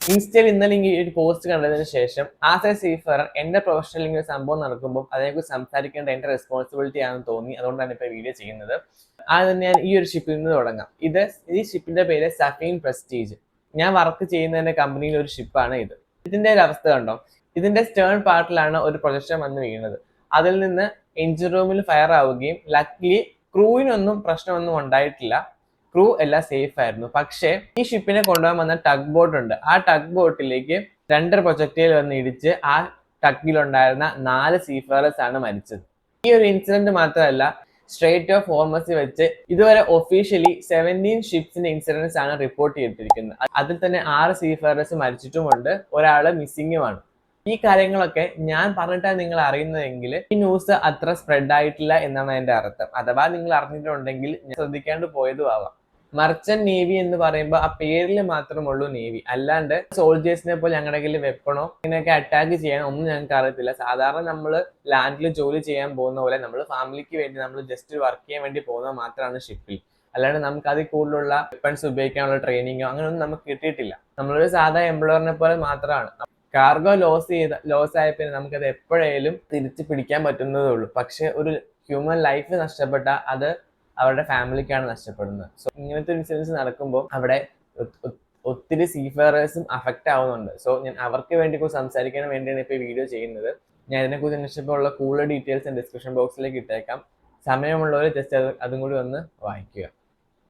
ഇൻസ്റ്റയിൽ ഇന്നലെ ഒരു പോസ്റ്റ് കണ്ടതിന് ശേഷം ആസ് എ സീഫർ എന്റെ പ്രൊഫഷണൽ ഇങ്ങനെ സംഭവം നടക്കുമ്പോൾ അതിനെക്കുറിച്ച് സംസാരിക്കേണ്ട എന്റെ റെസ്പോൺസിബിലിറ്റി ആണെന്ന് തോന്നി. അതുകൊണ്ടാണ് ഇപ്പൊ വീഡിയോ ചെയ്യുന്നത്. ആദ്യം ഞാൻ ഈ ഒരു ഷിപ്പിൽ നിന്ന് തുടങ്ങാം. ഈ ഷിപ്പിന്റെ പേര് സഫീൻ പ്രസ്റ്റീജ്. ഞാൻ വർക്ക് ചെയ്യുന്നതിന്റെ കമ്പനിയിൽ ഒരു ഷിപ്പാണ് ഇത്. ഇതിന്റെ ഒരു അവസ്ഥ കണ്ടോ? ഇതിന്റെ സ്റ്റേൺ പാർട്ടിലാണ് ഒരു പ്രൊജക്ഷൻ വന്ന് വീണത്. അതിൽ നിന്ന് എഞ്ചിൻ റൂമിൽ ഫയർ ആവുകയും ലക്ലി ക്രൂവിനൊന്നും പ്രശ്നമൊന്നും ഉണ്ടായിട്ടില്ല. ക്രൂ എല്ലാം സേഫ് ആയിരുന്നു. പക്ഷേ ഈ ഷിപ്പിനെ കൊണ്ടുപോകാൻ വന്ന ടഗ് ബോട്ട് ഉണ്ട്. ആ ടഗ് ബോട്ടിലേക്ക് 2 പ്രൊജക്ടൈൽ വന്ന് ഇടിച്ച് ആ ടഗിലുണ്ടായിരുന്ന 4 സീഫേറേഴ്സ് ആണ് മരിച്ചത്. ഈ ഒരു ഇൻസിഡന്റ് മാത്രമല്ല, സ്ട്രേറ്റ് ഓഫ് ഹോർമസിൽ വെച്ച് ഇതുവരെ ഒഫീഷ്യലി 17 ഷിപ്സിന്റെ ഇൻസിഡൻസ് ആണ് റിപ്പോർട്ട് ചെയ്തിരിക്കുന്നത്. അതിൽ തന്നെ 6 സീഫേറേഴ്സ് മരിച്ചിട്ടുമുണ്ട്, ഒരാള് മിസ്സിംഗുമാണ്. ഈ കാര്യങ്ങളൊക്കെ ഞാൻ പറഞ്ഞിട്ടാണ് നിങ്ങൾ അറിയുന്നതെങ്കിൽ ഈ ന്യൂസ് അത്ര സ്പ്രെഡ് ആയിട്ടില്ല എന്നാണ് അതിന്റെ അർത്ഥം. അഥവാ നിങ്ങൾ അറിഞ്ഞിട്ടുണ്ടെങ്കിൽ ശ്രദ്ധിക്കാണ്ട് പോയതും ആവാം. മർച്ചന്റ് നേവി എന്ന് പറയുമ്പോൾ ആ പേരിൽ മാത്രമുള്ളൂ നേവി, അല്ലാണ്ട് സോൾജേഴ്സിനെ പോലെ ഞങ്ങളുടെ കയ്യിൽ വെപ്പണോ ഇങ്ങനെയൊക്കെ അറ്റാക്ക് ചെയ്യാൻ ഒന്നും ഞങ്ങൾക്ക് അറിയത്തില്ല. സാധാരണ നമ്മൾ ലാൻഡിൽ ജോലി ചെയ്യാൻ പോകുന്ന പോലെ നമ്മൾ ഫാമിലിക്ക് വേണ്ടി നമ്മൾ ജസ്റ്റ് വർക്ക് ചെയ്യാൻ വേണ്ടി പോകുന്നത് മാത്രമാണ് ഷിപ്പിൽ. അല്ലാണ്ട് നമുക്ക് അതിൽ കൂടുതലുള്ള വെപ്പൺസ് ഉപയോഗിക്കാനുള്ള ട്രെയിനിങ്ങോ അങ്ങനെയൊന്നും നമുക്ക് കിട്ടിയിട്ടില്ല. നമ്മളൊരു സാധാ എംപ്ലോയറിനെ പോലെ മാത്രമാണ്. കാർഗോ ലോസ് ആയ പിന്നെ നമുക്കത് എപ്പോഴേലും തിരിച്ചു പിടിക്കാൻ പറ്റുന്നതേ ഉള്ളൂ. പക്ഷെ ഒരു ഹ്യൂമൻ ലൈഫ് നഷ്ടപ്പെട്ട അത് അവരുടെ ഫാമിലിക്കാണ് നഷ്ടപ്പെടുന്നത്. സോ ഇങ്ങനത്തെ ഇൻസിഡൻസ് നടക്കുമ്പോൾ അവിടെ ഒത്തിരി സീഫെയറേഴ്സും അഫക്റ്റ് ആവുന്നുണ്ട്. സോ ഞാൻ അവർക്ക് വേണ്ടി സംസാരിക്കാൻ വേണ്ടിയാണ് ഇപ്പോൾ വീഡിയോ ചെയ്യുന്നത്. ഞാൻ ഇതിനെക്കുറിച്ച് അന്വേഷിച്ചപ്പോൾ കൂടുതൽ ഡീറ്റെയിൽസ് ഡിസ്ക്രിപ്ഷൻ ബോക്സിലേക്ക് ഇട്ടേക്കാം. സമയമുള്ളവർ ജസ്റ്റ് അതും കൂടി ഒന്ന് വായിക്കുക.